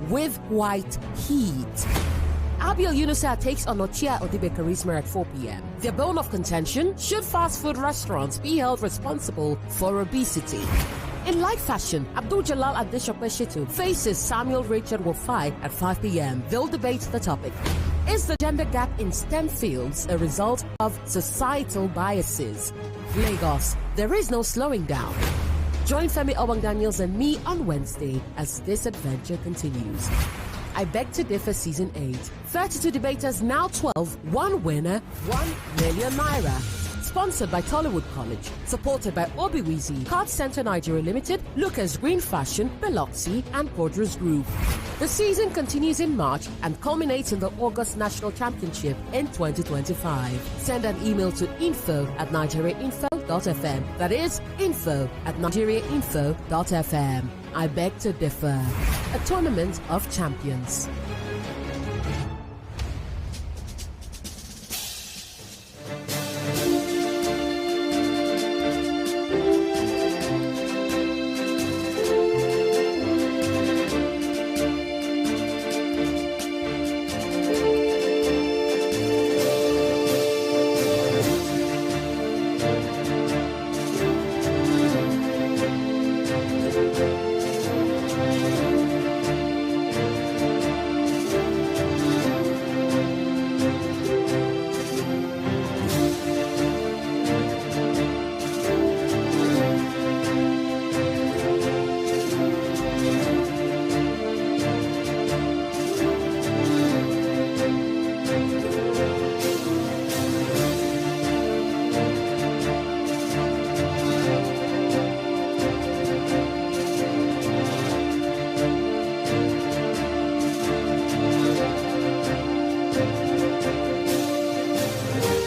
with white heat. Abiel Yunusa takes on Ochia Odibe Charisma at 4 p.m. Their bone of contention: should fast food restaurants be held responsible for obesity? In light fashion, Abdul Jalal Adeshope faces Samuel Richard Wofai at 5 p.m. They'll debate the topic. Is the gender gap in STEM fields a result of societal biases? Lagos, there is no slowing down. Join Femi, Obong-Daniels and me on Wednesday as this adventure continues. I Beg to Differ Season 8. 32 debaters, now 12. One winner, 1 million naira. Sponsored by Tollywood College. Supported by Obiwizi, Card Center Nigeria Limited, Lucas Green Fashion, Biloxi, and Quadras Group. The season continues in March and culminates in the August National Championship in 2025. Send an email to info@nigeriainfo.fm. That is info@nigeriainfo.fm. I Beg to Differ. A tournament of champions.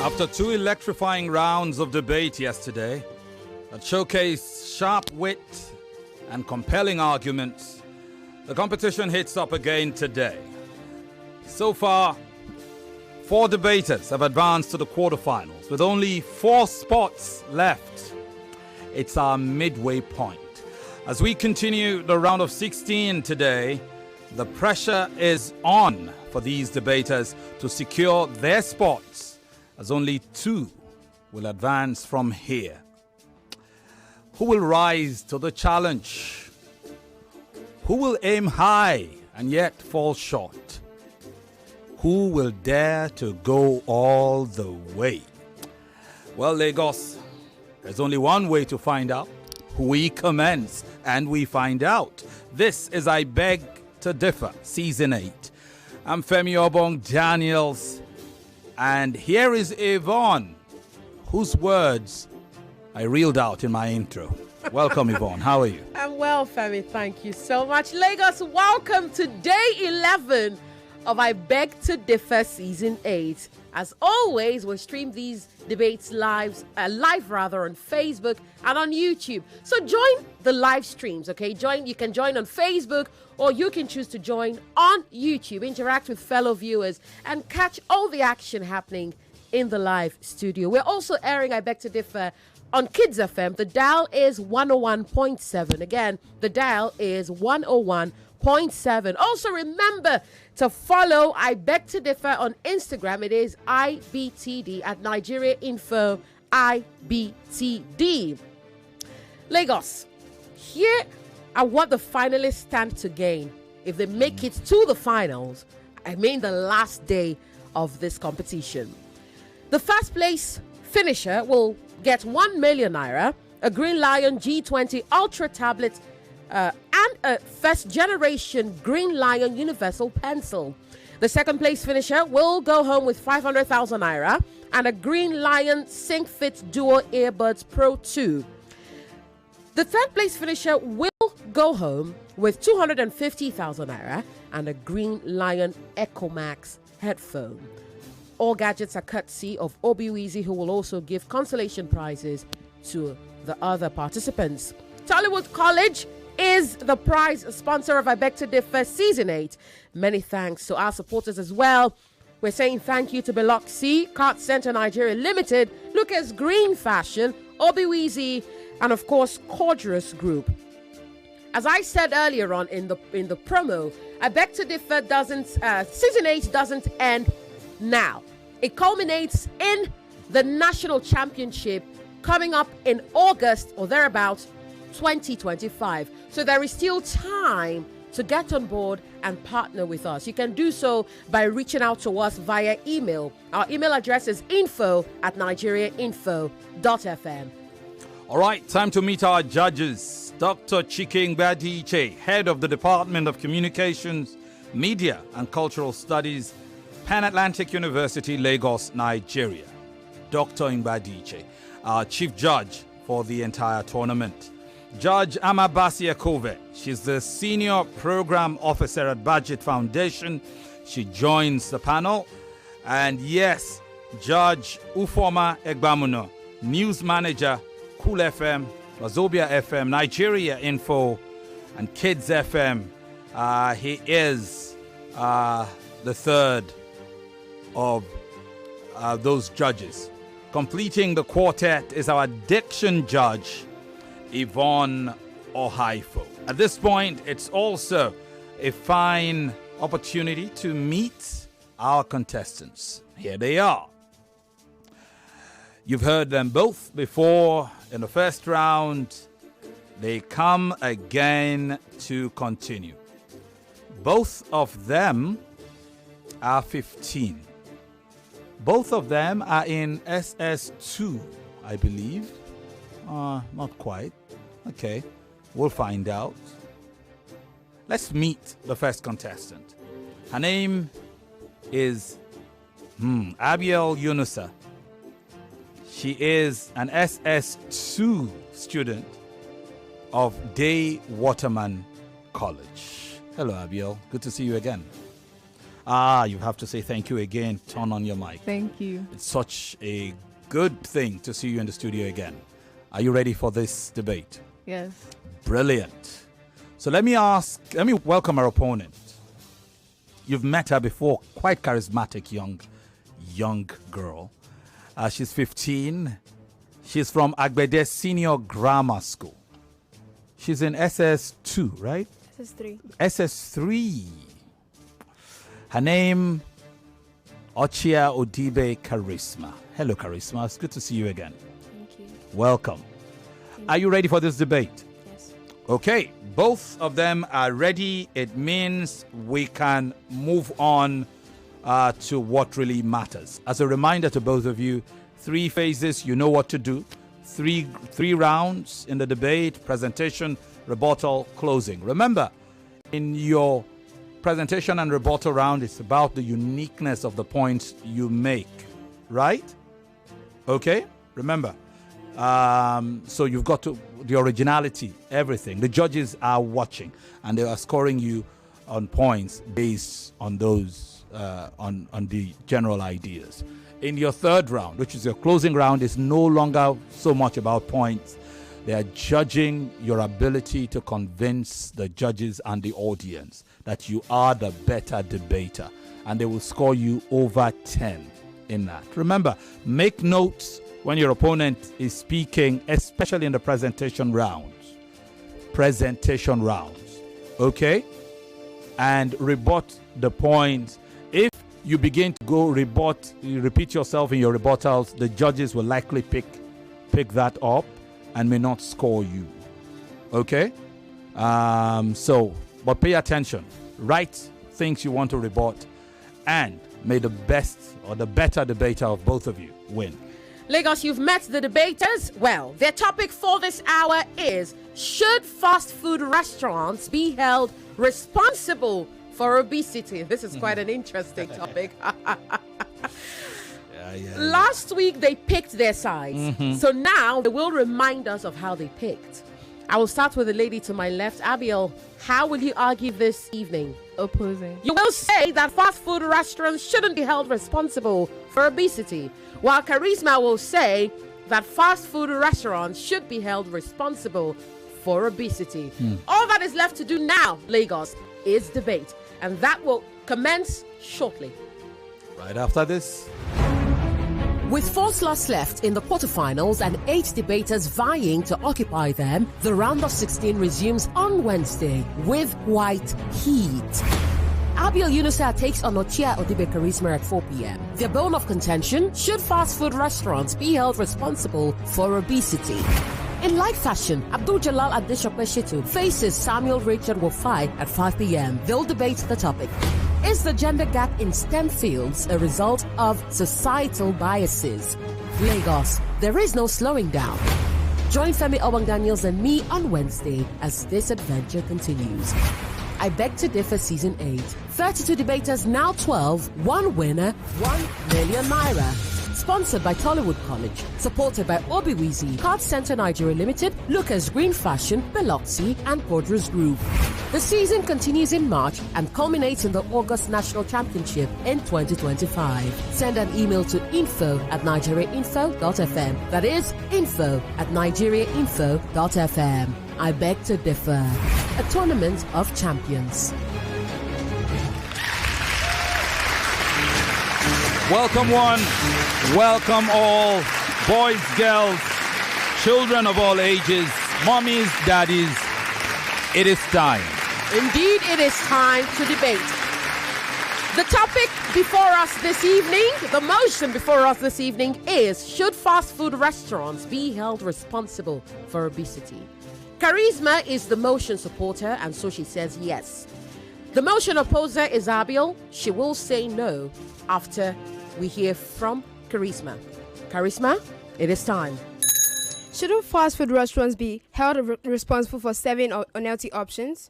After 2 electrifying rounds of debate yesterday that showcased sharp wit and compelling arguments, the competition hits up again today. So far, 4 debaters have advanced to the quarterfinals with only 4 spots left. It's our midway point. As we continue the round of 16 today, the pressure is on for these debaters to secure their spots, as only 2 will advance from here. Who will rise to the challenge? Who will aim high and yet fall short? Who will dare to go all the way? Well, Lagos, there's only one way to find out. We commence and we find out. This is I Beg to Differ, Season 8. I'm Femi Obong-Daniels. And here is Yvonne, whose words I reeled out in my intro. Welcome, Yvonne. How are you? I'm well, Femi. Thank you so much. Lagos, welcome to day 11 of I Beg to Differ Season 8. As always, we'll stream these debates live on Facebook and on YouTube. So join the live streams, okay? You can join on Facebook, or you can choose to join on YouTube. Interact with fellow viewers and catch all the action happening in the live studio. We're also airing I Beg to Differ on Kids FM. The dial is 101.7. Again, the dial is 101.7. Also remember to follow I Beg to Differ on Instagram. It is IBTD at Nigeria Info IBTD. Lagos, here are what the finalists stand to gain if they make it to the finals. I mean the last day of this competition. The first place finisher will get 1 million naira, a Green Lion G20 Ultra tablet, and a first generation Green Lion Universal pencil. The second place finisher will go home with 500,000 naira and a Green Lion SyncFit Duo Earbuds Pro 2. The third place finisher will go home with 250,000 naira and a Green Lion EcoMax headphone. All gadgets are courtesy of Obiwizi, who will also give consolation prizes to the other participants. Tollywood College is the prize sponsor of I Beg to Differ Season 8. Many thanks to our supporters as well. We're saying thank you to Biloxi, Card Center Nigeria Limited, Lucas Green Fashion, Obiwizi, and of course, Quadras Group. as I said earlier on in the promo, I beg to differ season 8 doesn't end now. It culminates in the national championship coming up in August or thereabouts 2025. So there is still time to get on board and partner with us. You can do so by reaching out to us via email. Our email address is info@nigeriainfo.fm. All right, time to meet our judges. Dr. Chike Ngbadiche, head of the Department of Communications, Media and Cultural Studies, Pan Atlantic University, Lagos, Nigeria. Dr. Ngbadiche, our chief judge for the entire tournament. Judge Amabasi Ekove, she's the senior program officer at Budget Foundation. She joins the panel. And yes, Judge Ufoma Egbamuno, news manager, Cool FM, Wazobia FM, Nigeria Info, and Kids FM. He is the third of those judges. Completing the quartet is our diction judge, Yvonne Okhaifo. At this point, it's also a fine opportunity to meet our contestants. Here they are. You've heard them both before in the first round. They come again to continue. Both of them are 15. Both of them are in SS2, I believe. Not quite. Okay, we'll find out. Let's meet the first contestant. Her name is Abiel Yunusa. She is an SS2 student of Watreman College. Hello, Abiel. Good to see you again. You have to say thank you again. Turn on your mic. Thank you. It's such a good thing to see you in the studio again. Are you ready for this debate? Yes. Brilliant. So let me welcome our opponent. You've met her before, quite charismatic young girl. She's 15. She's from Agbede Senior Grammar School. She's in SS2, right? SS3. SS3. Her name, Ochia Odibe Charisma. Hello, Charisma. It's good to see you again. Thank you. Welcome. Are you ready for this debate? Yes. Okay, both of them are ready. It means we can move on to what really matters. As a reminder to both of you, 3 phases, you know what to do. Three rounds in the debate: presentation, rebuttal, closing. Remember, in your presentation and rebuttal round, it's about the uniqueness of the points you make, right? Okay, remember. So you've got to the originality, everything. The judges are watching and they are scoring you on points based on those on the general ideas. In your third round, which is your closing round, is no longer so much about points. They are judging your ability to convince the judges and the audience that you are the better debater, and they will score you over 10 in that. Remember, make notes when your opponent is speaking, especially in the presentation rounds. Okay? And rebut the points. If you begin to go you repeat yourself in your rebuttals, the judges will likely pick that up and may not score you. Okay? But pay attention. Write things you want to rebut, and may the best or the better debater of both of you win. Lagos, you've met the debaters. Well, their topic for this hour is: should fast food restaurants be held responsible for obesity? This is quite an interesting topic. Last week, they picked their sides. So now they will remind us of how they picked. I will start with the lady to my left. Abiel, how will you argue this evening? Opposing. You will say that fast food restaurants shouldn't be held responsible for obesity, while Charisma will say that fast food restaurants should be held responsible for obesity. All that is left to do now, Lagos, is debate, and that will commence shortly. Right after this. With 4 slots left in the quarterfinals and 8 debaters vying to occupy them, the round of 16 resumes on Wednesday with white heat. Abiel Yunusa takes on Ochia Odibe Charisma at 4 p.m. Their bone of contention: should fast food restaurants be held responsible for obesity? In light fashion, Abdul Jalal Adeshopeshitu faces Samuel Richard Wofai at 5 p.m. They'll debate the topic: is the gender gap in STEM fields a result of societal biases? Lagos, there is no slowing down. Join Femi, Obong-Daniels and me on Wednesday as this adventure continues. I Beg to Differ Season 8. 32 debaters, now 12. One winner, 1 million naira. Sponsored by Tollywood College. Supported by Obiwizi, Card Center Nigeria Limited, Lucas Green Fashion, Biloxi, and Quadras Group. The season continues in March and culminates in the August National Championship in 2025. Send an email to info@nigeriainfo.fm. That is info@nigeriainfo.fm. I Beg to Differ. A tournament of champions. Welcome one, welcome all, boys, girls, children of all ages, mommies, daddies. It is time. Indeed, it is time to debate. The topic before us this evening, the motion before us this evening is: should fast food restaurants be held responsible for obesity? Charisma is the motion supporter, and so she says yes. The motion opposer is Abiel. She will say no after we hear from Charisma. Charisma, it is time. Shouldn't fast food restaurants be held responsible for serving unhealthy options?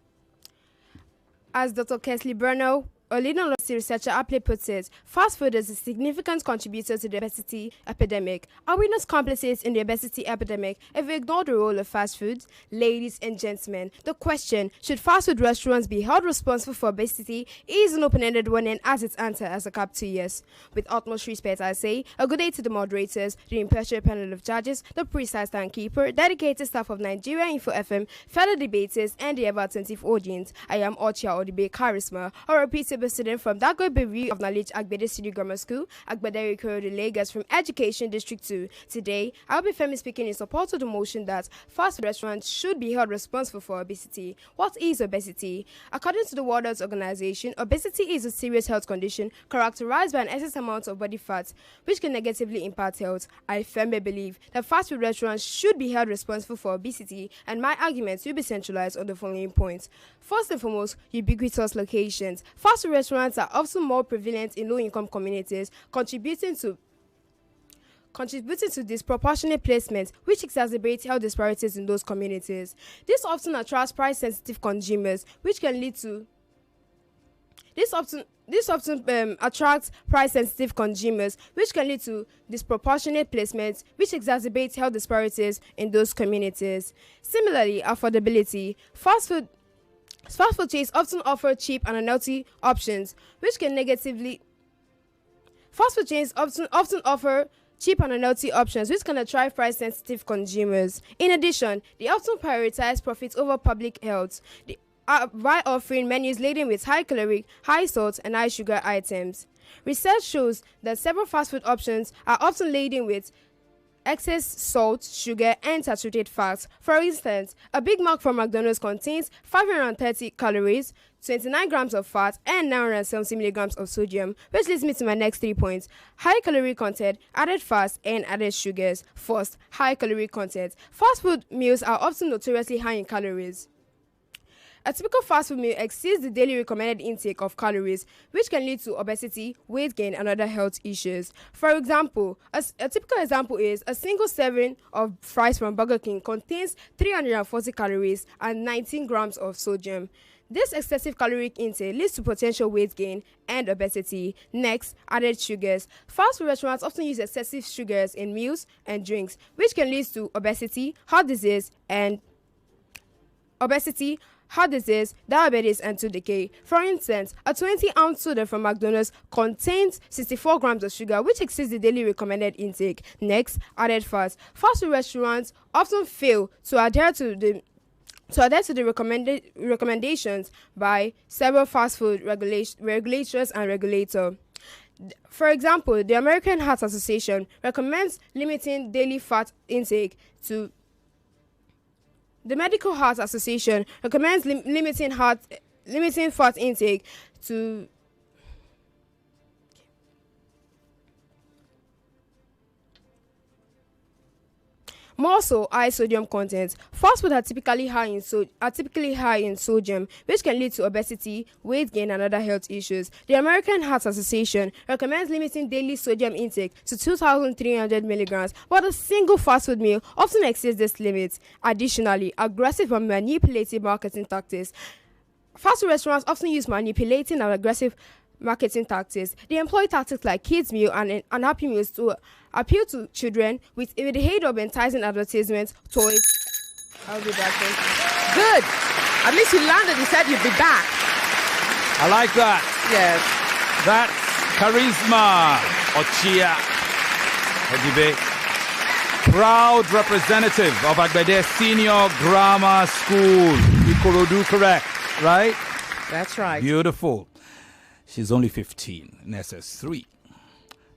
As Dr. Kesley Bernal, a leading university researcher, aptly puts it, fast food is a significant contributor to the obesity epidemic. Are we not complicit in the obesity epidemic if we ignore the role of fast food? Ladies and gentlemen, the question, should fast food restaurants be held responsible for obesity, is an open-ended one and has its answer as a cap 2 years. With utmost respect, I say, a good day to the moderators, the impartial panel of judges, the precise timekeeper, dedicated staff of Nigeria Info FM, fellow debaters, and the ever-attentive audience. I am Ochia Odibe Charisma, a repeatable student from Dagobe Review of Knowledge Agbede City Grammar School, Agbede Road, Lagos, from Education District 2. Today, I'll be Femi speaking in support of the motion that fast food restaurants should be held responsible for obesity. What is obesity? According to the World Health Organization, obesity is a serious health condition characterized by an excess amount of body fat, which can negatively impact health. I firmly believe that fast food restaurants should be held responsible for obesity, and my arguments will be centralized on the following points. First and foremost, ubiquitous locations. Fast food restaurants are often more prevalent in low-income communities, contributing to disproportionate placement, which exacerbates health disparities in those communities. This often attracts price-sensitive consumers, which can lead to attracts price-sensitive consumers, which can lead to disproportionate placement, which exacerbates health disparities in those communities. Similarly, affordability. Fast food chains often offer cheap and unhealthy options, which can negatively. Fast food chains often offer cheap and unhealthy options, which can attract price-sensitive consumers. In addition, they often prioritize profits over public health by offering menus laden with high caloric, high salt, and high sugar items. Research shows that several fast food options are often laden with excess salt, sugar, and saturated fats. For instance, a Big Mac from McDonald's contains 530 calories, 29 grams of fat, and 970 milligrams of sodium, which leads me to my next 3 points. High calorie content, added fats, and added sugars. First, high calorie content. Fast food meals are often notoriously high in calories. A typical fast food meal exceeds the daily recommended intake of calories, which can lead to obesity, weight gain, and other health issues. For example, a typical example is a single serving of fries from Burger King contains 340 calories and 19 grams of sodium. This excessive caloric intake leads to potential weight gain and obesity. Next, added sugars. Fast food restaurants often use excessive sugars in meals and drinks, which can lead to obesity, heart disease, diabetes, and tooth decay. For instance, a 20-ounce soda from McDonald's contains 64 grams of sugar, which exceeds the daily recommended intake. Next, added fats. Fast food restaurants often fail to adhere to the recommendations by several fast food regulators and regulators. For example, the American Heart Association recommends limiting daily fat intake to the Medical Heart Association recommends limiting fat intake to more so high sodium content. Fast food are typically high in sodium, which can lead to obesity, weight gain, and other health issues. The American Heart Association recommends limiting daily sodium intake to 2,300 milligrams, but a single fast food meal often exceeds this limit. Additionally, aggressive and manipulative marketing tactics. Fast food restaurants often use manipulating and aggressive marketing tactics. They employ tactics like kids meal and Happy Meals to appeal to children with the aid of enticing advertisements, toys. I'll be back. Good. At least you landed. You said you'd be back. I like that. Yes. That's Charisma Ochia Odibe, proud representative of Agbede Senior Grammar School. Ikorodu, correct, right? That's right. Beautiful. She's only 15 in SS3.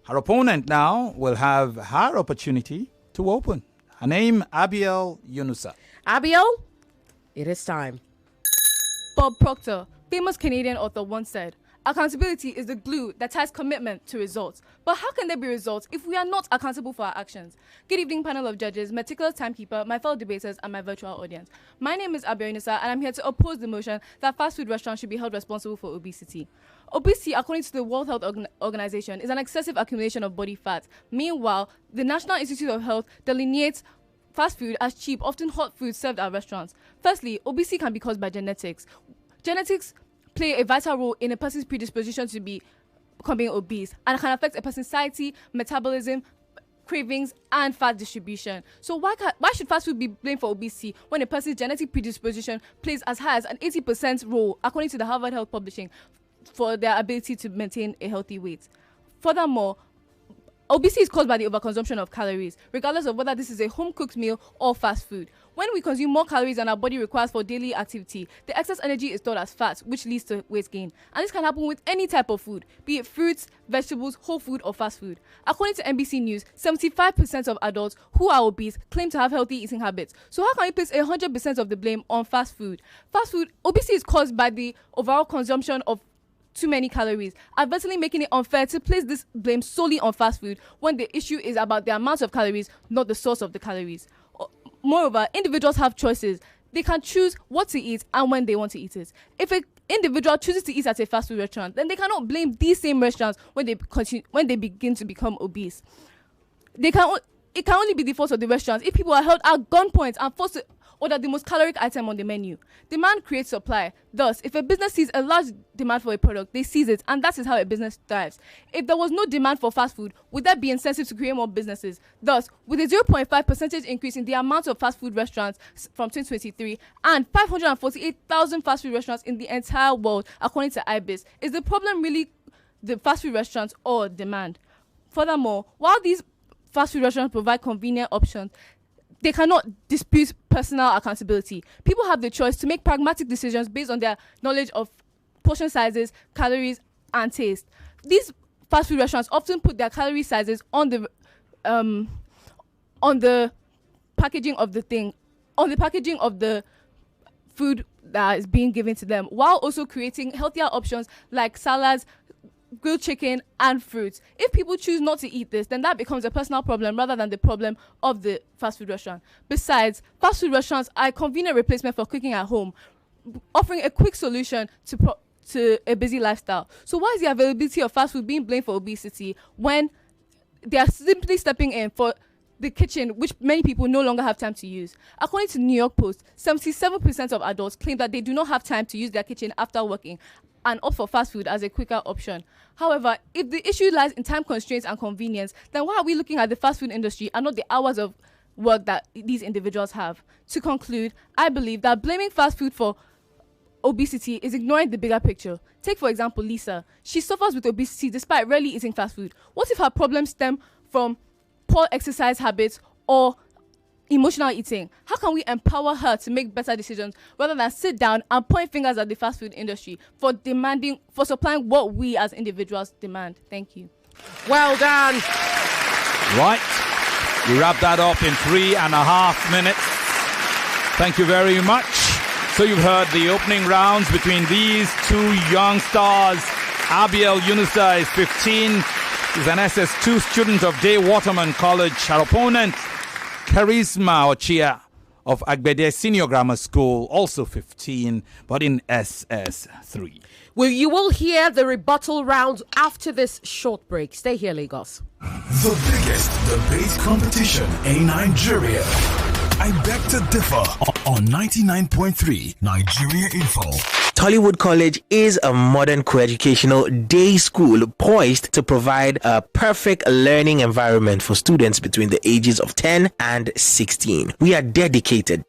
Her opponent now will have her opportunity to open. Her name, Abiel Yunusa. Abiel, it is time. Bob Proctor, famous Canadian author, once said, "Accountability is the glue that ties commitment to results. But how can there be results if we are not accountable for our actions?" Good evening, panel of judges, meticulous timekeeper, my fellow debaters, and my virtual audience. My name is Abiel Yunusa, and I'm here to oppose the motion that fast food restaurants should be held responsible for obesity. Obesity, according to the World Health Organization, is an excessive accumulation of body fat. Meanwhile, the National Institute of Health delineates fast food as cheap, often hot food served at restaurants. Firstly, obesity can be caused by genetics. Genetics play a vital role in a person's predisposition to becoming obese and can affect a person's satiety, metabolism, cravings, and fat distribution. So why should fast food be blamed for obesity when a person's genetic predisposition plays as high as an 80% role, according to the Harvard Health Publishing, for their ability to maintain a healthy weight? Furthermore, obesity is caused by the overconsumption of calories, regardless of whether this is a home-cooked meal or fast food. When we consume more calories than our body requires for daily activity, the excess energy is stored as fat, which leads to weight gain. And this can happen with any type of food, be it fruits, vegetables, whole food, or fast food. According to NBC News, 75% of adults who are obese claim to have healthy eating habits. So how can we place 100% of the blame on fast food? Obesity is caused by the overall consumption of too many calories, adversely making it unfair to place this blame solely on fast food when the issue is about the amount of calories, not the source of the calories. Moreover, individuals have choices. They can choose what to eat and when they want to eat it. If an individual chooses to eat at a fast food restaurant, then they cannot blame these same restaurants when they begin to become obese. It can only be the fault of the restaurants if people are held at gunpoint and forced to order the most caloric item on the menu. Demand creates supply. Thus, if a business sees a large demand for a product, they seize it, and that is how a business thrives. If there was no demand for fast food, would that be incentive to create more businesses? Thus, with a 0.5% increase in the amount of fast food restaurants from 2023 and 548,000 fast food restaurants in the entire world, according to IBIS, is the problem really the fast food restaurants or demand? Furthermore, while these fast food restaurants provide convenient options, they cannot dispute personal accountability. People have the choice to make pragmatic decisions based on their knowledge of portion sizes, calories, and taste. These fast food restaurants often put their calorie sizes on the packaging of the food that is being given to them, while also creating healthier options like salads, grilled chicken, and fruits. If people choose not to eat this, then that becomes a personal problem rather than the problem of the fast food restaurant. Besides, fast food restaurants are a convenient replacement for cooking at home, offering a quick solution to a busy lifestyle. So why is the availability of fast food being blamed for obesity when they are simply stepping in for the kitchen, which many people no longer have time to use? According to New York Post, 77% of adults claim that they do not have time to use their kitchen after working and opt for fast food as a quicker option. However, if the issue lies in time constraints and convenience, then why are we looking at the fast food industry and not the hours of work that these individuals have? To conclude, I believe that blaming fast food for obesity is ignoring the bigger picture. Take, for example, Lisa. She suffers with obesity despite rarely eating fast food. What if her problems stem from poor exercise habits or emotional eating? How can we empower her to make better decisions rather than sit down and point fingers at the fast food industry for supplying what we as individuals demand? Thank you. Well done. Right. We wrap that up in 3.5 minutes. Thank you very much. So you've heard the opening rounds between these two young stars. Abiel Yunusa is 15. He's an SS2 student of Watreman College. Her opponent, Charisma Ochia of Agbede Senior Grammar School, also 15, but in SS3. Well, you will hear the rebuttal round after this short break. Stay here, Lagos. The biggest debate competition in Nigeria. I beg to differ on 99.3 Nigeria Info. Tollywood College is a modern co-educational day school poised to provide a perfect learning environment for students between the ages of 10 and 16. We are dedicated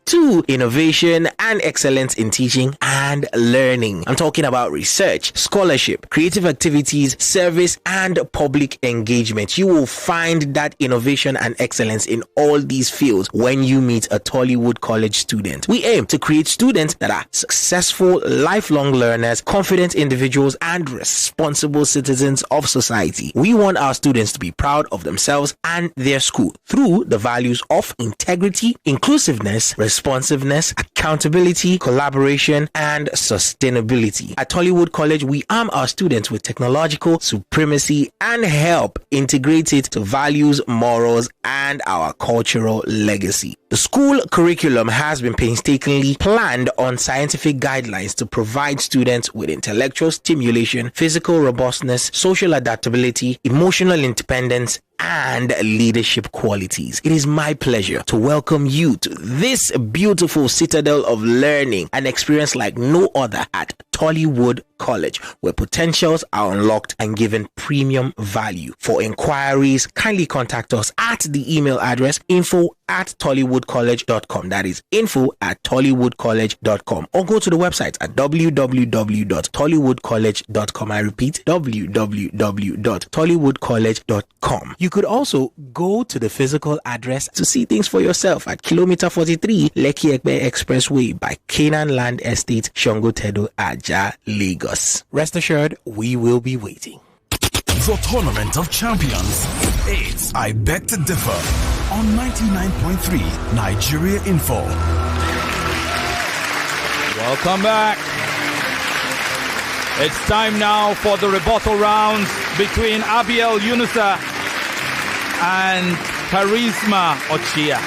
to innovation and excellence in teaching and learning. I'm talking about research, scholarship, creative activities, service, and public engagement. You will find that innovation and excellence in all these fields when you meet a Tollywood College student. We aim to create students that are successful, lifelong learners, confident individuals, and responsible citizens of society. We want our students to be proud of themselves and their school through the values of integrity, inclusiveness, responsiveness, accountability, collaboration, and sustainability. At Tollywood College, we arm our students with technological supremacy and help integrate it to values, morals, and our cultural legacy. The school curriculum has been painstakingly planned on scientific guidelines to provide students with intellectual stimulation, physical robustness, social adaptability, emotional independence, and leadership qualities. It is my pleasure to welcome you to this beautiful citadel of learning, an experience like no other at Tollywood College, where potentials are unlocked and given premium value. For inquiries, kindly contact us at the email address info@tollywoodcollege.com. That is info@tollywoodcollege.com, or go to the website at www.tollywoodcollege.com. I repeat, www.tollywoodcollege.com. You could also go to the physical address to see things for yourself at kilometer 43 Lekki Ekpe Expressway by Canaan Land Estate, Shongotedo, Aja, Lagos. Rest assured, we will be waiting. The Tournament of Champions. It's I Beg to Differ on 99.3 Nigeria Info. Welcome back. It's time now for the rebuttal rounds between Abiel Yunusa and Charisma Ochia.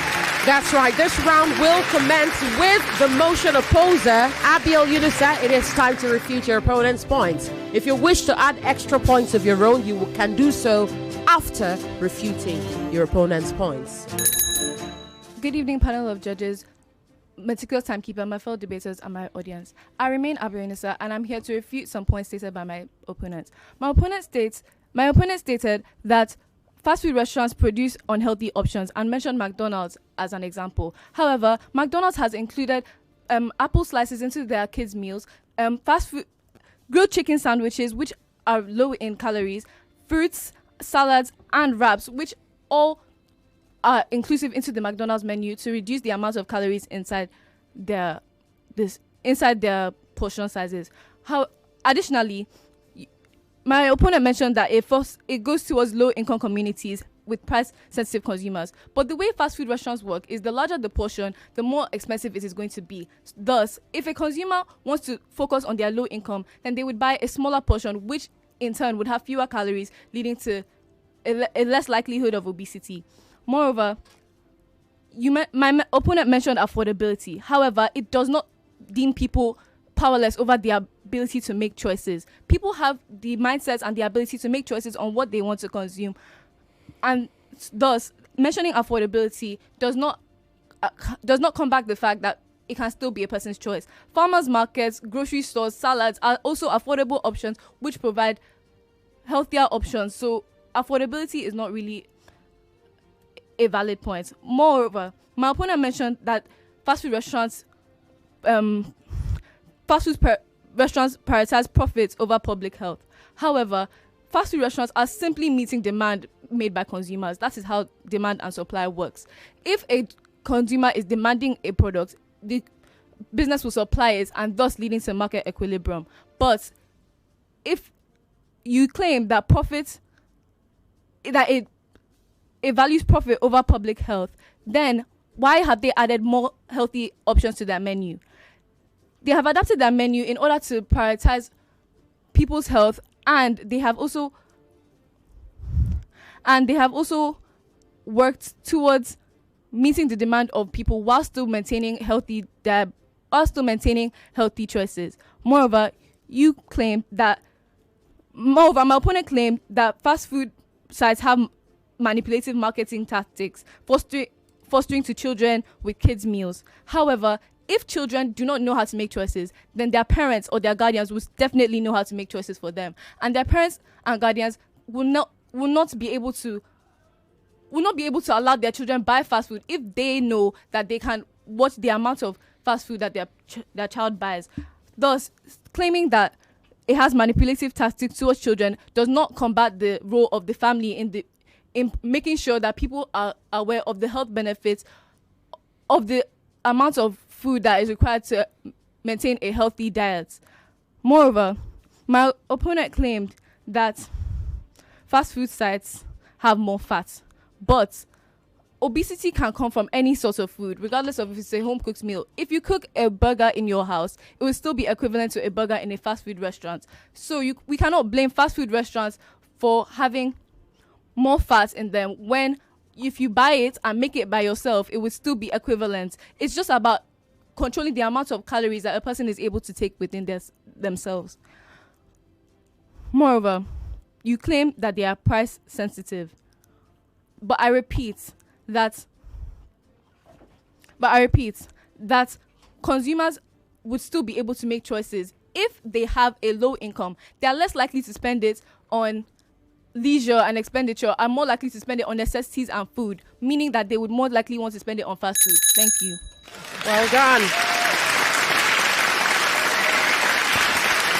That's right. This round will commence with the motion opposer, Abiel Yunusa. It is time to refute your opponent's points. If you wish to add extra points of your own, you can do so after refuting your opponent's points. Good evening, panel of judges, meticulous timekeeper, my fellow debaters, and my audience. I remain Abiel Yunusa, and I'm here to refute some points stated by my opponent. My opponent stated that fast food restaurants produce unhealthy options and mentioned McDonald's as an example. However, McDonald's has included apple slices into their kids' meals, fast food, grilled chicken sandwiches, which are low in calories, fruits, salads, and wraps, which all are inclusive into the McDonald's menu to reduce the amount of calories inside their portion sizes. Additionally, my opponent mentioned that it goes towards low-income communities with price-sensitive consumers. But the way fast food restaurants work is the larger the portion, the more expensive it is going to be. Thus, if a consumer wants to focus on their low income, then they would buy a smaller portion, which in turn would have fewer calories, leading to a less likelihood of obesity. Moreover, my opponent mentioned affordability. However, it does not deem people powerless over their ability to make choices. People have the mindsets and the ability to make choices on what they want to consume, and thus mentioning affordability does not combat the fact that it can still be a person's choice. Farmers markets, grocery stores, salads are also affordable options which provide healthier options. So affordability is not really a valid point. Moreover, my opponent mentioned that fast food restaurants prioritize profits over public health. However, fast food restaurants are simply meeting demand made by consumers. That is how demand and supply works. If a consumer is demanding a product, the business will supply it, and thus leading to market equilibrium. But if you claim that it values profit over public health, then why have they added more healthy options to their menu? They have adapted their menu in order to prioritize people's health, and they have also worked towards meeting the demand of people while still maintaining healthy choices. Moreover, my opponent claimed that fast food sites have manipulative marketing tactics, fostering to children with kids' meals. However, if children do not know how to make choices, then their parents or their guardians will definitely know how to make choices for them. And their parents and guardians will not be able to allow their children buy fast food if they know that they can watch the amount of fast food that their child buys. Thus, claiming that it has manipulative tactics towards children does not combat the role of the family in making sure that people are aware of the health benefits of the amount of food that is required to maintain a healthy diet. Moreover, my opponent claimed that fast food sites have more fat, but obesity can come from any sort of food, regardless of if it's a home-cooked meal. If you cook a burger in your house, it will still be equivalent to a burger in a fast food restaurant. So we cannot blame fast food restaurants for having more fat in them when if you buy it and make it by yourself, it would still be equivalent. It's just about controlling the amount of calories that a person is able to take within themselves. Moreover, you claim that they are price sensitive. But I repeat that consumers would still be able to make choices. If they have a low income, they are less likely to spend it on leisure and expenditure, are more likely to spend it on necessities and food, meaning that they would more likely want to spend it on fast food. Thank you. Well done.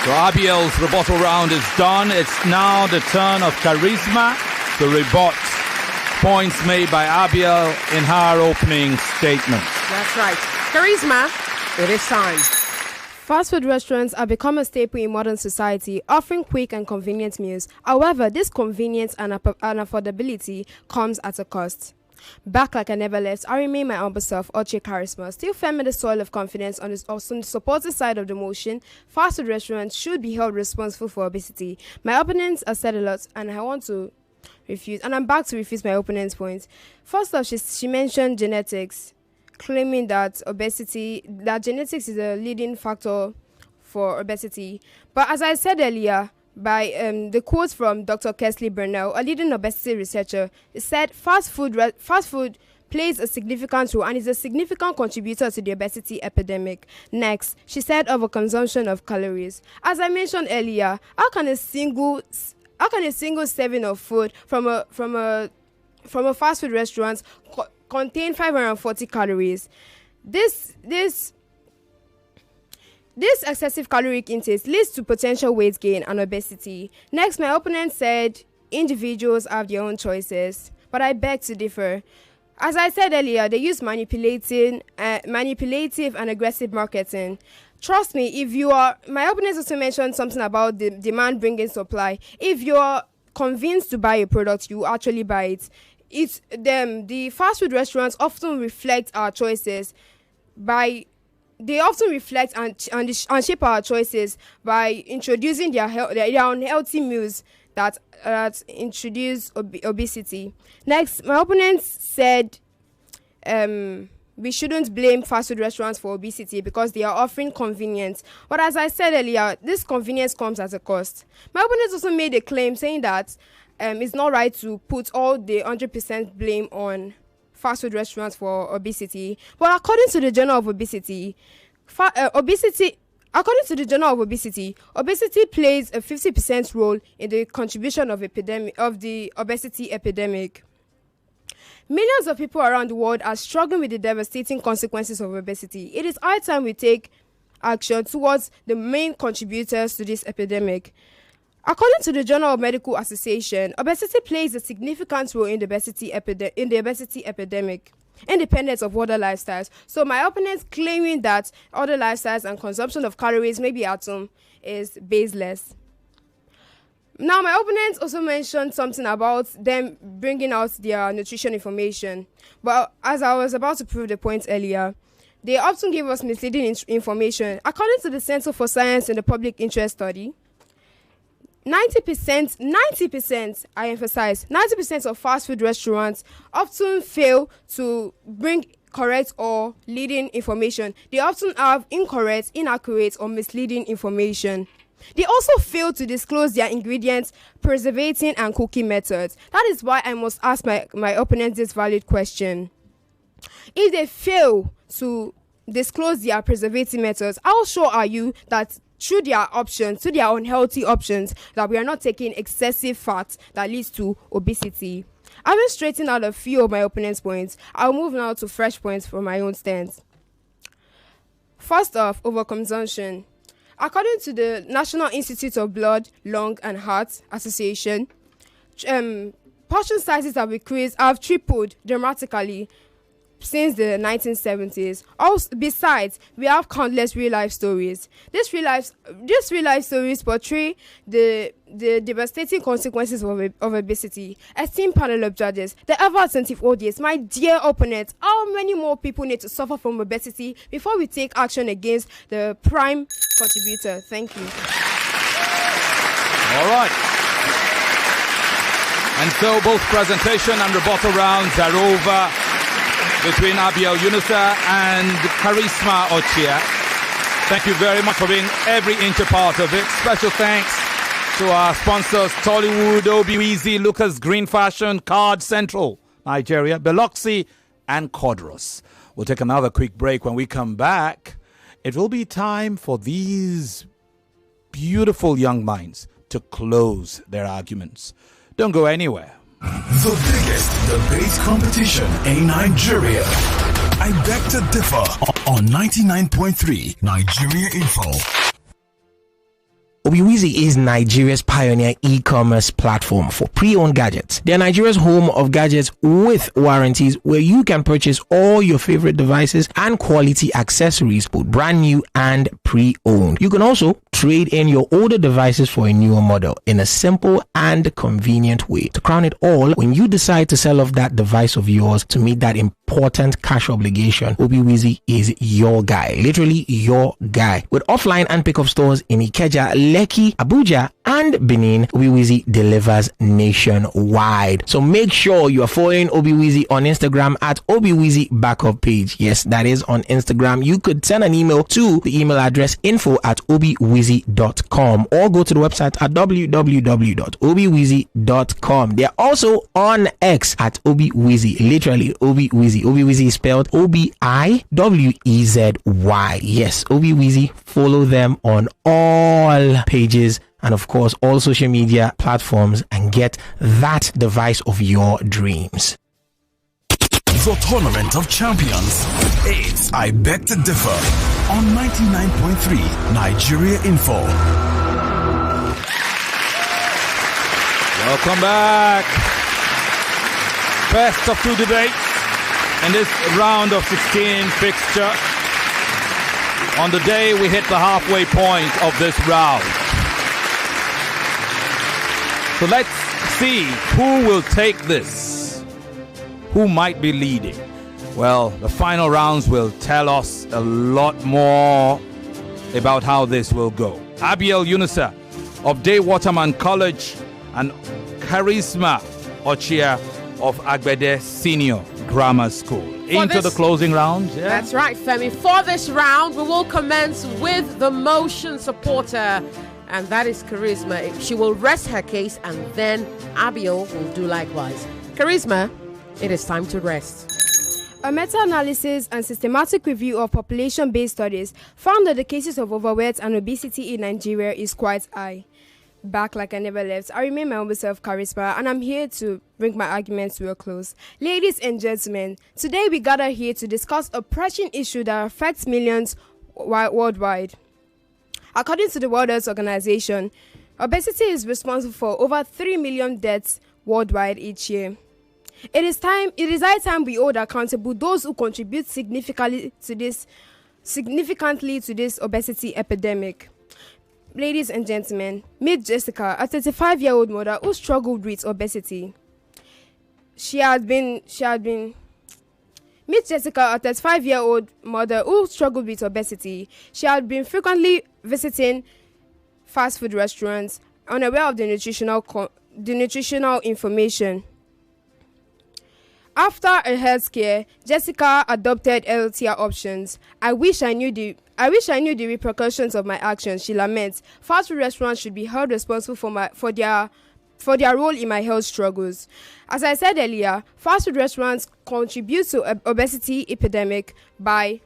So Abiel's rebuttal round is done. It's now the turn of Charisma to rebut points made by Abiel in her opening statement. That's right. Charisma, it is time. Fast food restaurants have become a staple in modern society, offering quick and convenient meals. However, this convenience and affordability comes at a cost. Back like I never left, I remain my humble self, Ochia Charisma, still firm in the soil of confidence on the supportive side of the motion. Fast food restaurants should be held responsible for obesity. My opponents have said a lot, and I want to refute, and I'm back to refute my opponent's points. First off, she mentioned genetics, claiming that genetics is a leading factor for obesity. But as I said earlier, by the quote from Dr. Kesley Burnell, a leading obesity researcher, it said fast food plays a significant role and is a significant contributor to the obesity epidemic. Next, she said overconsumption of calories. As I mentioned earlier, how can a single serving of food from a fast food restaurant contain 540 calories? This excessive caloric intake leads to potential weight gain and obesity. Next, my opponent said individuals have their own choices, but I beg to differ. As I said earlier, they use manipulative and aggressive marketing. Trust me, my opponent also mentioned something about the demand bringing supply. If you're convinced to buy a product, you actually buy it. The fast food restaurants often reflect our choices they often reflect and shape our choices by introducing their unhealthy meals that introduce obesity. Next, my opponents said we shouldn't blame fast food restaurants for obesity because they are offering convenience. But as I said earlier, this convenience comes at a cost. My opponents also made a claim saying that it's not right to put all the 100% blame on fast food restaurants for obesity. But according to the Journal of Obesity, obesity plays a 50% role in the contribution of the obesity epidemic. Millions of people around the world are struggling with the devastating consequences of obesity. It is high time we take action towards the main contributors to this epidemic. According to the Journal of Medical Association, obesity plays a significant role in the obesity epidemic, independent of other lifestyles. So my opponents claiming that other lifestyles and consumption of calories may be at home is baseless. Now, my opponents also mentioned something about them bringing out their nutrition information. But as I was about to prove the point earlier, they often give us misleading information. According to the Center for Science and the Public Interest Study, 90%, I emphasize, 90% of fast food restaurants often fail to bring correct or leading information. They often have incorrect, inaccurate, or misleading information. They also fail to disclose their ingredients, preservating, and cooking methods. That is why I must ask my opponents this valid question. If they fail to disclose their preservative methods, how sure are you that through their unhealthy options, that we are not taking excessive fat that leads to obesity? Having straightened out a few of my opponent's points, I'll move now to fresh points from my own stance. First off, overconsumption. According to the National Institute of Blood, Lung and Heart Association, portion sizes have tripled dramatically since the 1970s. Also, besides, we have countless real-life stories. These real-life stories portray the devastating consequences of obesity. Esteemed panel of judges, the ever-attentive audience, my dear opponents, how many more people need to suffer from obesity before we take action against the prime contributor? Thank you. All right. And so both presentation and rebuttal rounds are over between Abiel Yunusa and Charisma Ochia. Thank you very much for being every inch a part of it. Special thanks to our sponsors, Tollywood, Obi, Lucas Green Fashion, Card Central, Nigeria, Biloxi, and Codros. We'll take another quick break. When we come back, it will be time for these beautiful young minds to close their arguments. Don't go anywhere. The biggest debate competition in Nigeria. I beg to differ on 99.3 Nigeria Info. Obiwizi is Nigeria's pioneer e-commerce platform for pre-owned gadgets. They are Nigeria's home of gadgets with warranties, where you can purchase all your favorite devices and quality accessories, both brand new and pre-owned. You can also trade in your older devices for a newer model in a simple and convenient way. To crown it all, when you decide to sell off that device of yours to meet that important cash obligation, Obiwizi is your guy. Literally your guy. With offline and pickup stores in Ikeja, Lekki, Abuja, and Benin, Obiwizi delivers nationwide. So make sure you are following Obiwizi on Instagram at Obiwizi Backup Page. Yes, that is on Instagram. You could send an email to the email address info@obiwizi.com or go to the website at www.obiwizi.com. They are also on X at Obiwizi. Literally Obiwizi. Obiwizi is spelled Obiwezi. Yes, Obiwizi. Follow them on all pages and of course all social media platforms and get that device of your dreams. The Tournament of Champions. It's I Beg to Differ on 99.3 Nigeria Info. Welcome back. Best of two debates in this round of 16 fixture. On the day we hit the halfway point of this round. So let's see who will take this. Who might be leading? Well, the final rounds will tell us a lot more about how this will go. Abiel Yunusa of Watreman College and Charisma Ochia of Agbede Senior Grammar School. Into the closing round. Yeah. That's right, Femi. For this round, we will commence with the motion supporter, and that is Charisma. She will rest her case, and then Abiel will do likewise. Charisma, it is time to rest. A meta-analysis and systematic review of population-based studies found that the cases of overweight and obesity in Nigeria is quite high. Back like I never left, I remain my own self, Charisma, and I'm here to bring my arguments to a close. Ladies and gentlemen, today we gather here to discuss a pressing issue that affects millions worldwide. According to the World Health Organization, Obesity is responsible for over 3 million deaths worldwide each year. It is high time we hold accountable those who contribute significantly to this obesity epidemic. Ladies and gentlemen, meet Jessica, a 35-year-old mother who struggled with obesity. Meet Jessica, a 35-year-old mother who struggled with obesity. She had been frequently visiting fast food restaurants, unaware of the nutritional information. After a health scare, Jessica adopted healthier options. I wish I knew the repercussions of my actions, she laments. Fast food restaurants should be held responsible for their role in my health struggles. As I said earlier, fast food restaurants contribute to obesity epidemic by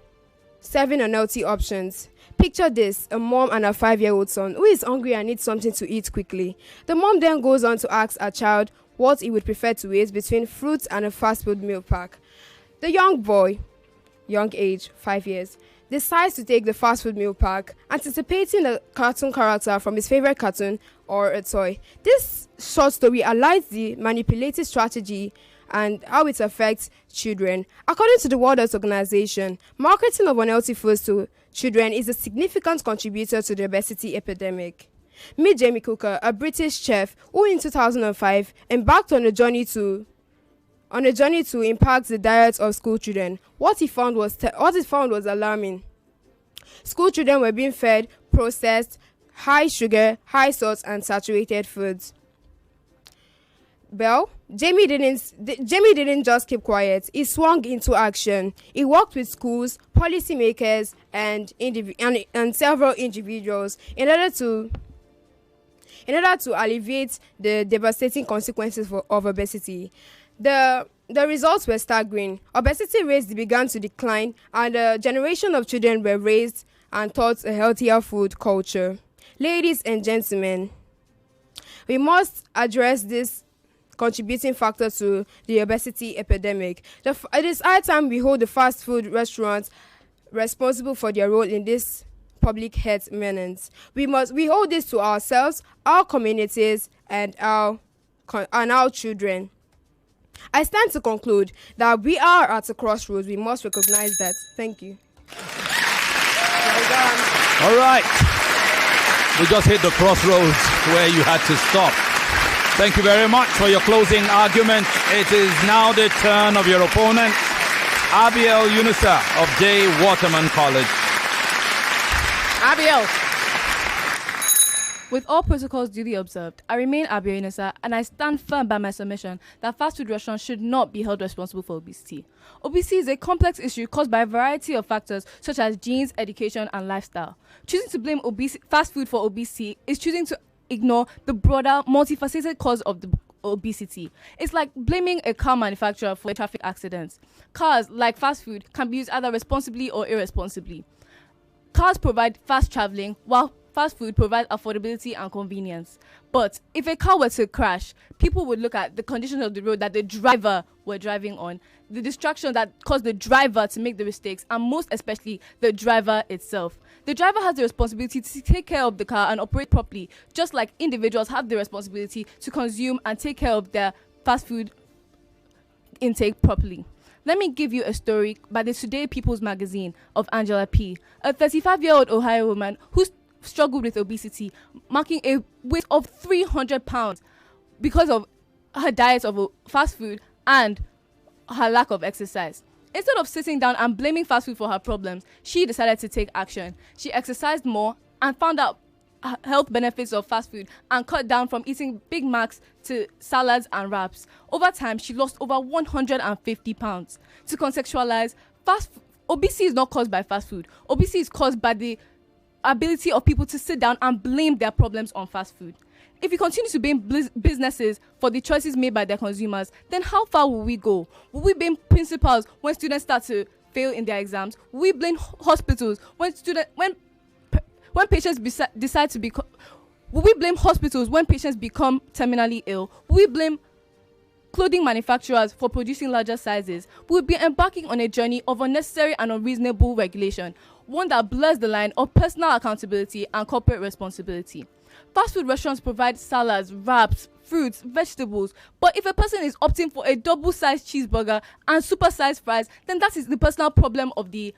serving unhealthy options. Picture this, a mom and a 5-year-old son who is hungry and needs something to eat quickly. The mom then goes on to ask her child what he would prefer to eat between fruits and a fast food meal pack. The young boy, young age, 5 years, decides to take the fast food meal pack, anticipating a cartoon character from his favorite cartoon or a toy. This short story highlights the manipulative strategy and how it affects children. According to the World Health Organization, marketing of unhealthy foods to children is a significant contributor to the obesity epidemic. Meet Jamie Cooker, a British chef who in 2005 embarked on a journey to impact the diet of school children. What he found was alarming. School children were being fed processed, high sugar, high salt, and saturated foods. Well, Jamie didn't just keep quiet. He swung into action. He worked with schools, policymakers, and several individuals in order to alleviate the devastating consequences of obesity. The results were staggering. Obesity rates began to decline, and a generation of children were raised and taught a healthier food culture. Ladies and gentlemen, we must address this contributing factor to the obesity epidemic. It is high time we hold the fast food restaurants responsible for their role in this public health menace. We hold this to ourselves, our communities, and our children. I stand to conclude that we are at a crossroads. We must recognize that. Thank you. All right. We just hit the crossroads where you had to stop. Thank you very much for your closing argument. It is now the turn of your opponent, Abiel Yunusa of Watreman College. Abiel. With all protocols duly observed, I remain Abiel Yunusa, and I stand firm by my submission that fast food restaurants should not be held responsible for obesity. Obesity is a complex issue caused by a variety of factors such as genes, education, and lifestyle. Choosing to blame fast food for obesity is choosing to ignore the broader, multifaceted cause of the obesity. It's like blaming a car manufacturer for traffic accidents. Cars, like fast food, can be used either responsibly or irresponsibly. Cars provide fast traveling, while fast food provides affordability and convenience. But if a car were to crash, people would look at the conditions of the road that the driver were driving on, the distraction that caused the driver to make the mistakes, and most especially the driver itself. The driver has the responsibility to take care of the car and operate properly, just like individuals have the responsibility to consume and take care of their fast food intake properly. Let me give you a story by the Today People's Magazine of Angela P., a 35-year-old Ohio woman who struggled with obesity, marking a weight of 300 pounds because of her diet of fast food and her lack of exercise. Instead of sitting down and blaming fast food for her problems, she decided to take action. She exercised more and found out health benefits of fast food and cut down from eating Big Macs to salads and wraps. Over time, she lost over 150 pounds. To contextualize, obesity is not caused by fast food. Obesity is caused by the ability of people to sit down and blame their problems on fast food. If we continue to blame businesses for the choices made by their consumers, then how far will we go? Will we blame principals when students start to fail in their exams? Will we blame hospitals when patients decide to become? Will we blame hospitals when patients become terminally ill? Will we blame clothing manufacturers for producing larger sizes? We'll be embarking on a journey of unnecessary and unreasonable regulation, one that blurs the line of personal accountability and corporate responsibility. Fast food restaurants provide salads, wraps, fruits, vegetables. But if a person is opting for a double-sized cheeseburger and super-sized fries, then that is the personal problem of the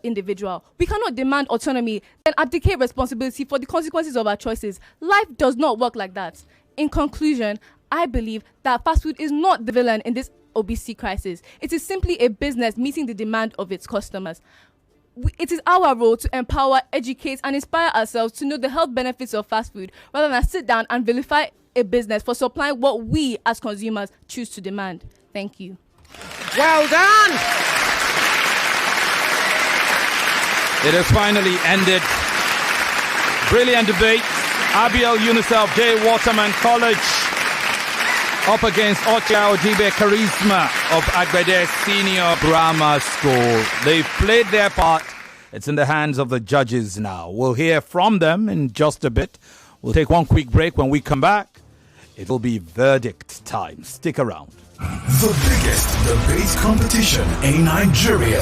individual. We cannot demand autonomy and abdicate responsibility for the consequences of our choices. Life does not work like that. In conclusion, I believe that fast food is not the villain in this obesity crisis. It is simply a business meeting the demand of its customers. It is our role to empower, educate, and inspire ourselves to know the health benefits of fast food rather than sit down and vilify a business for supplying what we as consumers choose to demand. Thank you. Well done. It has finally ended. Brilliant debate. Abiel Yunusa of Watreman College up against Ochia Odibe Charisma of Agbede Senior Grammar School. They've played their part. It's in the hands of the judges now. We'll hear from them in just a bit. We'll take one quick break. When we come back, it will be verdict time. Stick around. The biggest debate competition in Nigeria.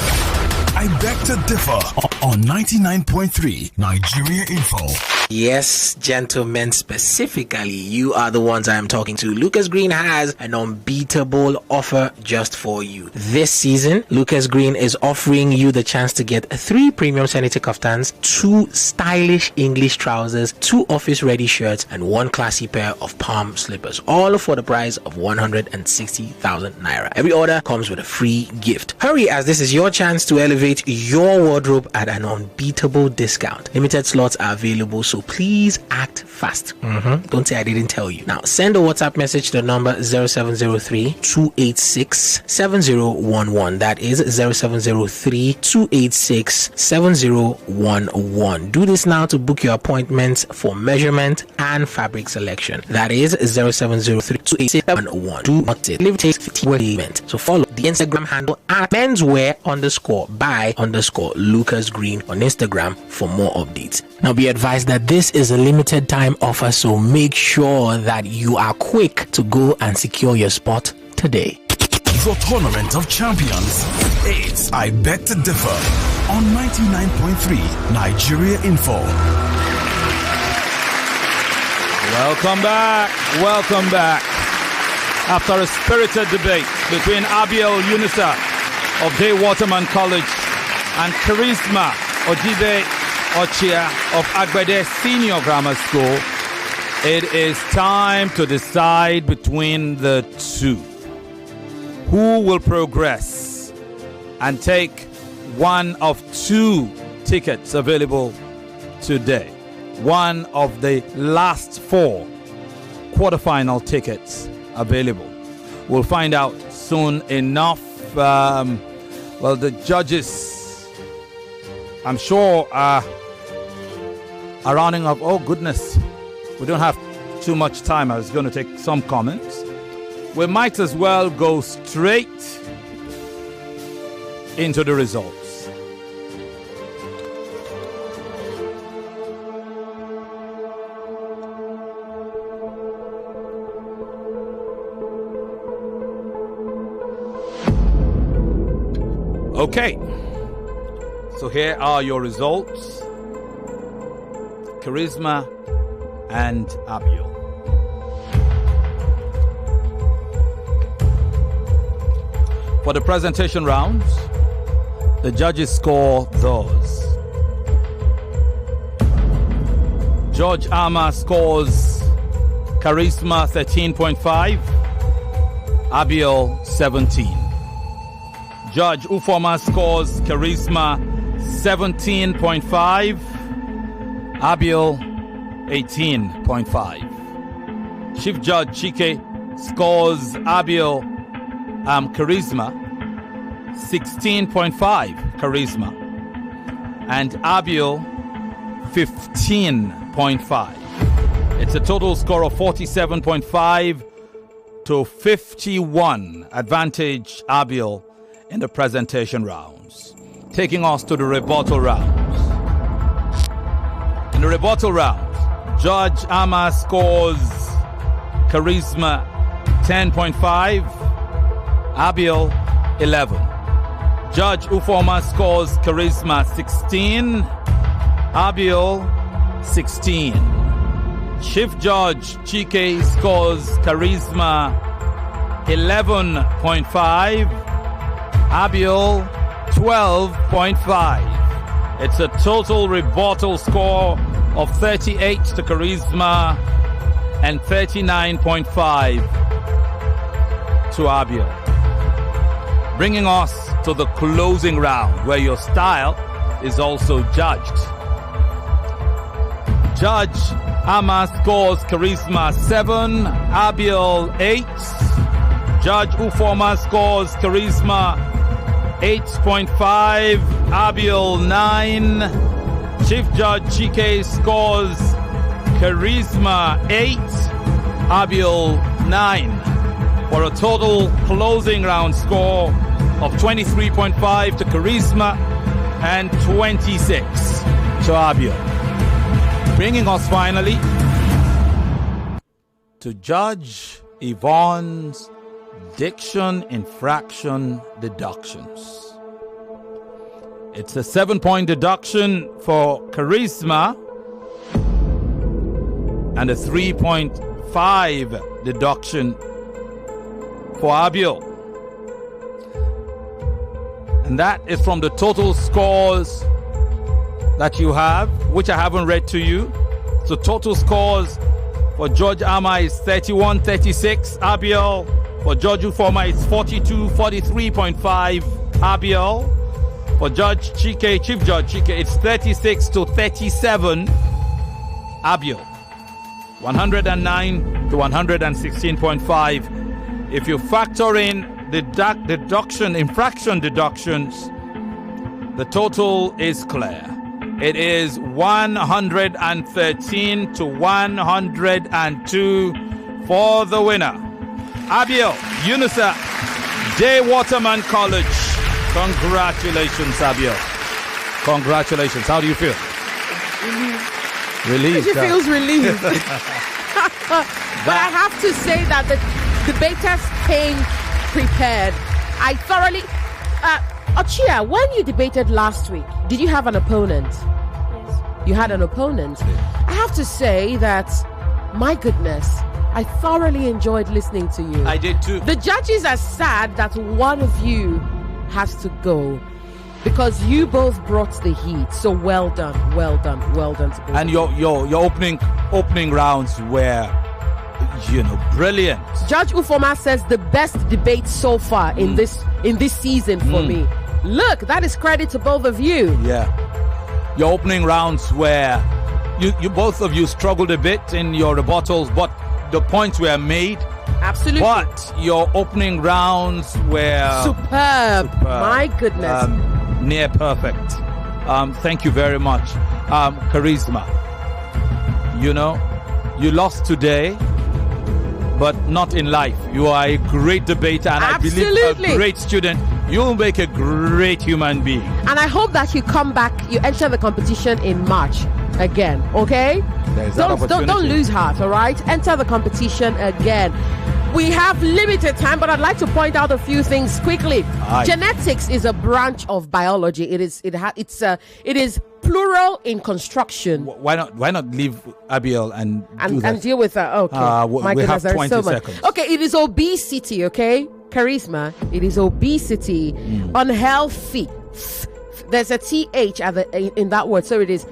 I beg to differ on 99.3 Nigeria Info. Yes, gentlemen, specifically, you are the ones I am talking to. Lucas Green has an unbeatable offer just for you. This season, Lucas Green is offering you the chance to get 3 premium Senator kaftans, 2 stylish English trousers, 2 office-ready shirts, and 1 classy pair of palm slippers, all for the price of 160,000 naira. Every order comes with a free gift. Hurry, as this is your chance to elevate your wardrobe at an unbeatable discount. Limited slots are available, so please act fast. Don't say I didn't tell you. Now, send a WhatsApp message to the number 0703-286-7011. That is 0703-286-7011. Do this now to book your appointments for measurement and fabric selection. That is 0703-286-7011. Do not say live takes 15 event. So follow the Instagram handle at menswear_by_Lucas Green on Instagram for more updates. Now, be advised that this is a limited time offer, so make sure that you are quick to go and secure your spot today. The Tournament of Champions. It's I Beg to Differ on 99.3 Nigeria Info. Welcome back. Welcome back. After a spirited debate between Abiel Yunusa of Watreman College and Charisma Odibe Ochia of Agbede Senior Grammar School, it is time to decide between the two. Who will progress and take one of 2 tickets available today? One of the last 4 quarterfinal tickets available. We'll find out soon enough. Well, the judges, I'm sure, are rounding up. Oh, goodness. We don't have too much time. I was going to take some comments. We might as well go straight into the results. Okay, so here are your results. Charisma and Abiel. For the presentation rounds, the judges score those. George Ama scores Charisma 13.5, Abiel 17. Judge Ufoma scores Charisma 17.5, Abiel 18.5. Chief Judge Chike scores Abiel Charisma 16.5 Charisma and Abiel 15.5. It's a total score of 47.5 to 51. Advantage Abiel in the presentation rounds. Taking us to the rebuttal rounds. In the rebuttal round, Judge Ama scores Charisma 10.5, Abiel 11. Judge Ufoma scores Charisma 16, Abiel 16. Chief Judge Chike scores charisma 11.5. Abiel 12.5. It's a total rebuttal score of 38 to charisma and 39.5 to Abiel. Bringing us to the closing round, where your style is also judged. Judge Ama scores charisma 7, Abiel 8. Judge Ufoma scores charisma 8.5, Abiel 9. Chief Judge Chike scores charisma 8, Abiel 9. For a total closing round score of 23.5 to charisma and 26 to Abiel. Bringing us finally to Judge Yvonne's diction infraction deductions. It's a 7-point deduction for charisma and a 3.5 deduction for Abiel. And that is from the total scores that you have, which I haven't read to you. So total scores for Judge Ama is 31-36, Abiel. For Judge Ufoma it's 42-43.5, Abiel. For Judge Chike, Chief Judge Chike, it's 36-37, Abiel. 109 to 116.5. If you factor in the infraction deductions, the total is clear. It is 113 to 102 for the winner. Abiel, Yunusa, Watreman College. Congratulations, Abiel. Congratulations. How do you feel? Relieved. She feels relieved. But I have to say that the debaters came prepared. I thoroughly... Ochia, when you debated last week, did you have an opponent? Yes. You had an opponent. I have to say that, my goodness, I thoroughly enjoyed listening to you. I did too. The judges are sad that one of you has to go because you both brought the heat. So well done to both. And your opening rounds were, brilliant. Judge Ufoma says the best debate so far in this season for me. Look, that is credit to both of you. Yeah. Your opening rounds were, you both of you struggled a bit in your rebuttals, but the points were made. Absolutely. But your opening rounds were superb. My goodness. Near perfect. Thank you very much. Charisma. You lost today, but not in life. You are a great debater and Absolutely. I believe a great student. You'll make a great human being. And I hope that you come back, you enter the competition in March again, okay? Don't lose heart, all right? Enter the competition again. We have limited time, but I'd like to point out a few things quickly. Aye. Genetics is a branch of biology. It is plural in construction. Why not leave Abiel and deal with that? Okay. My we goodness, have 20 there's so much. seconds. Okay, it is obesity, okay? Charisma, it is obesity. Unhealthy. There's a TH in that word, so it is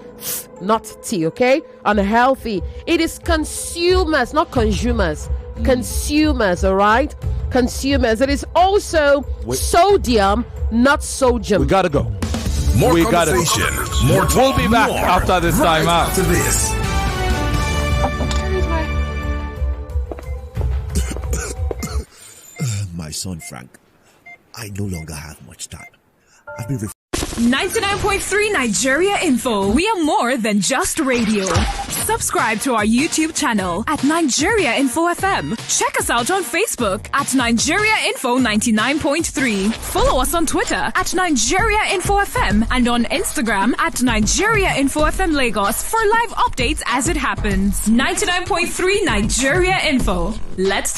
not T, okay? Unhealthy. It is consumers, not consumers. Consumers, all right? Consumers. It is also sodium, not sodium. We gotta go. More we conversation. Gotta go. More talk. We'll be back more after this right time out. After this. My son Frank, I no longer have much time. I've been 99.3 Nigeria Info. We are more than just radio. Subscribe to our YouTube channel at Nigeria Info FM. Check us out on Facebook at Nigeria Info 99.3. Follow us on Twitter at Nigeria Info FM and on Instagram at Nigeria Info FM Lagos for live updates as it happens. 99.3 Nigeria Info. Let's talk.